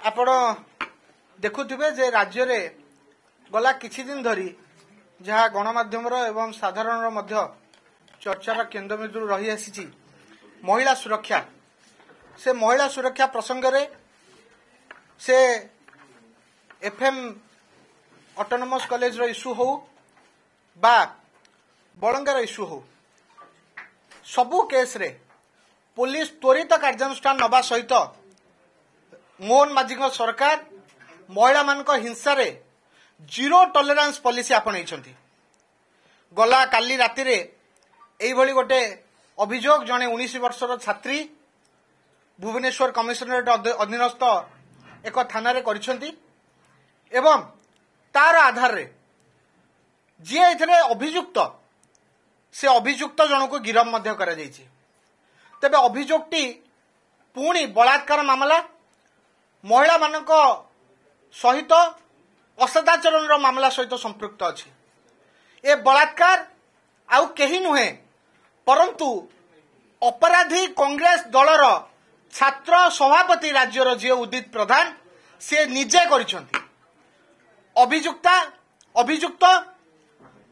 आपण देखुथिबे जे राज्य रे गला किछि दिन धरी जहाँ गणमाध्यम एवं साधारण मध्य चर्चार केन्द्रबिंदु रही आसी महिला सुरक्षा से महिला सुरक्षा प्रसंग रे से एफएम ऑटोनोमस कॉलेज रो इश्यू हो बा बड़ंगार इश्यू हो सबू केस रे पुलिस त्वरित कार्यानुष्ठान नबा सहित मोहन माझी सरकार महिला मान हिंसा रे जीरो टॉलरेंस पॉलिसी आपणई गला काली राति रे एई भली गोटे अभियोग जने 19 वर्षर छात्री भुवनेश्वर कमिशनरेट अधीनस्थ एक थाना रे करिसेंती एवं तार आधार रे जी एथरे अभियुक्त से अभियुक्त जनक गिरफ मध्य करा जायछि। तेबे अभियोगटी पुणी बलात्कार मामला महिला मानक सहित असदाचरण मामला सहित संपृक्त अछि। ए बलात्कार आउ केही नुहे परंतु अपराधी कांग्रेस दलर छात्र सभापति राज्यर जे उदित प्रधान से निजे करिसंती। अभियुक्त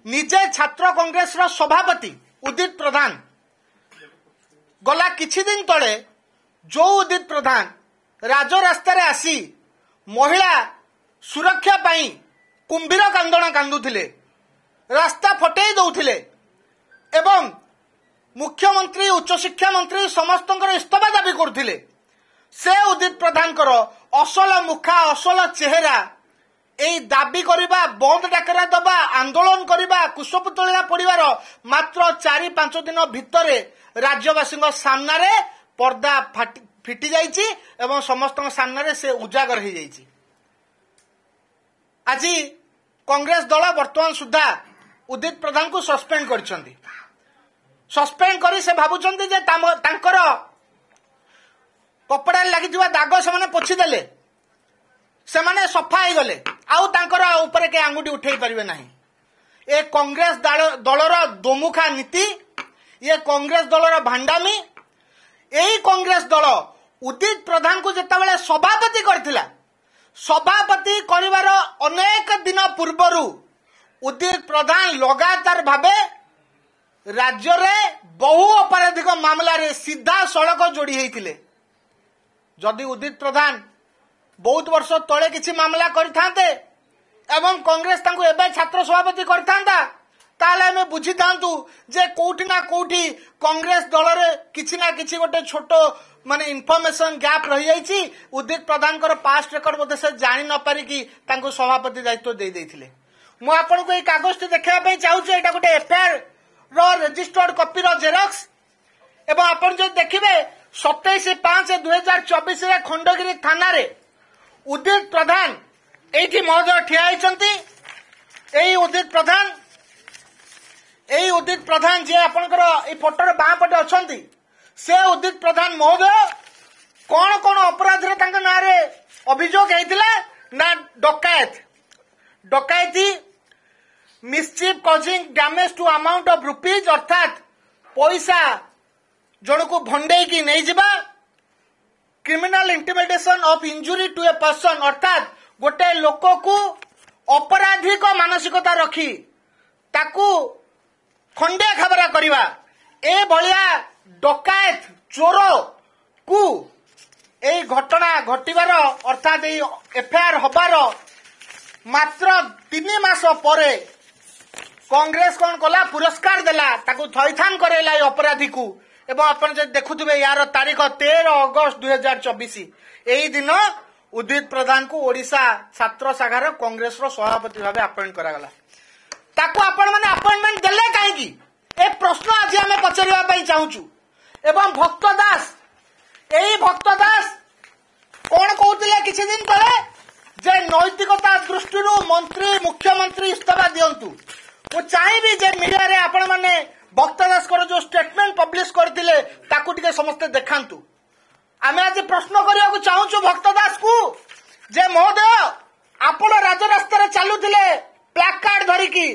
निजे छात्र कांग्रेस रो सभापति उदित प्रधान गला किछि दिन तले जो उदित प्रधान राजरास्ता रे आसी महिला सुरक्षा पाई कुंभीर कांदण कांदुथिले रास्ता फटेई दउथिले एवं मुख्यमंत्री उच्च शिक्षा मंत्री समस्त इस्तफा दाबी करथिले से उदित प्रधान असल मुखा असल चेहरा एई दाबी करिबा बंद डाकरा दबा आंदोलन करिबा कुशपुतलिया पड़िबार मात्र 4-5 दिन भितरे राज्यवासी सामना रे पर्दा फिटी जाइछि एवं समस्त सामना से उजागर हो जाइछि। आज कांग्रेस दल वर्तमान सुधा उदित प्रधान को सस्पेंड करिसेंती। सस्पेंड करी से भाबुचंती जे तांकर कपड़ा लागिथिबा दाग से माने पोछि देले से माने सफा हो गले आउ तांकर ऊपर के आंगुठी उठेई परिबे नाही। ए कांग्रेस दलर दोमुखा नीति ये कांग्रेस दलर भांडामी एही कांग्रेस दल उदित प्रधान को जेतेबेले सभापति करथिला सभापति करिवार अनेक दिन पूर्वरु उदित प्रधान लगातार भाबे राज्य रे बहु अपराधिक मामला रे सीधा सड़क जोड़ी हेतिले। जदि उदित प्रधान बहुत वर्ष तले किछि मामला करिथांते एवं कांग्रेस तांको एबे छात्र सभापति करथांता ताले हमें बुझी थांतु जे कोठी ना कोठी कांग्रेस दल रे किछि ना किछि गोटे छोट माने इन्फॉर्मेशन गैप रही जाइछि। उदित प्रधान कर पास्ट रेकर्ड बोधे से जानि न पारि कि तांको सभापति दायित्व दे देथिले। मु आपन को ए कागज ते देखा पे चाहू छै एटा गोटे एफआईआर रो रजिस्टर्ड कॉपी रो जेरॉक्स एवं आपन जे देखिबे 27/5/2024 रे खंडगिरी थाना रे उदित प्रधान एठी महोदय ठिया होइचंती। एई उदित प्रधान जे आपनकर ए फोटो बाँ पटे अछंती से उदित प्रधान महोदय कौन कौन अपराध रे तांका ना रे अभियोग हेतिला ना डकैती mischief causing damage to amount of rupees अर्थात पैसा जणको भंडे की नहीं जिबा criminal intimidation of injury to a person अर्थात गोटे लोक को अपराधिक मानसिकता रखी ताकू खंडे खबरा करिवा ए भलिया डकायत चोर को ए घटना घटिबार अर्थात ए एफआईआर हबार मात्र 3 मास परे कांग्रेस कौन कला पुरस्कार देला ताकू थैथान करेला ए अपराधी को एवं अपन जे देखुथिबे यार तारीख 13 अगस्त 2024 एही दिन उदित प्रधान को ओडिशा छात्र शाखार कांग्रेस रो सभापति भाबे अपॉइंट करागला। ताकू आपण माने अपॉइंटमेंट देले काहेकी ए प्रश्न आज हमें पचारिबा पई चाहूछु। एवं भक्त दास कौन कहते किसी दिन तले जे नैतिकता दृष्टि मंत्री मुख्यमंत्री इस्तफा दिंतु वो चाहिए जे मीडिया रे आपण माने भक्त दास जो स्टेटमेंट पब्लिश करथिले ताकू टिके समस्त देखांतु। आमे आज प्रश्न करिया चाहूछु भक्त दास को जे महोदय आपण राजरास्ता रे चालुथिले प्लाकार्ड धरिकी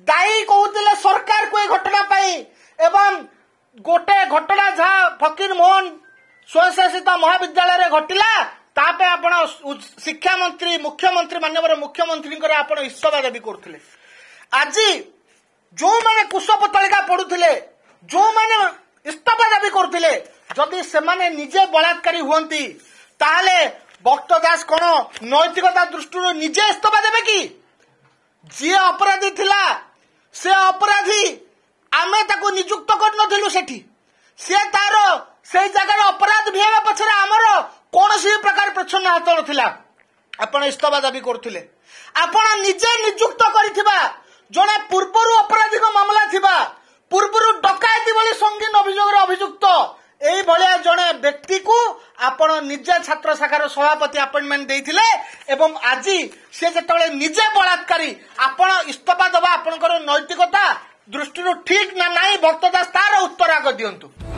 दायी कहते सरकार को घटना पाई एवं गोटे घटना जहाँ फकीर मोहन स्वयंशासित महाविद्यालय घटिला तापे आपण शिक्षा मंत्री मुख्यमंत्री माननीय मुख्यमंत्री आपण इस्तफा दाबी करथिले आज जो माने कुशपतलिका पड़ुथिले जो माने इस्तफा दाबी करथिले जदि से माने निजे बलात्कारी हुंती ताहले भक्त दास कोन नैतिकता दृष्टि निजे इस्तफा देबे कि जी अपराधी थिला से अपराधी आमे ताको नियुक्त कर नथिलु सेठी से तार से जगह अपराध भेवा पछरे हमर कोनोसी प्रकार प्रच्छन्न हाथ नथिला आपण इस्तफा दाबी करथिले आपण निजे नियुक्त करिथिबा जने पूर्वरु अपराधिक मामला थिबा पूर्वरु डकायती बोली संगीन अभियोग अभियुक्त एई भलिया जने व्यक्ति को आपण निजे छात्र शाखार सभापति अपॉइंटमेंट देइथिले एवं आज से जेतबेले निजे बलात्कारी आपण इस्तफा दबा आपनकर नैतिकता दृष्टि ठीक ना नाही भक्तदास तार उत्तर आग दियंतु।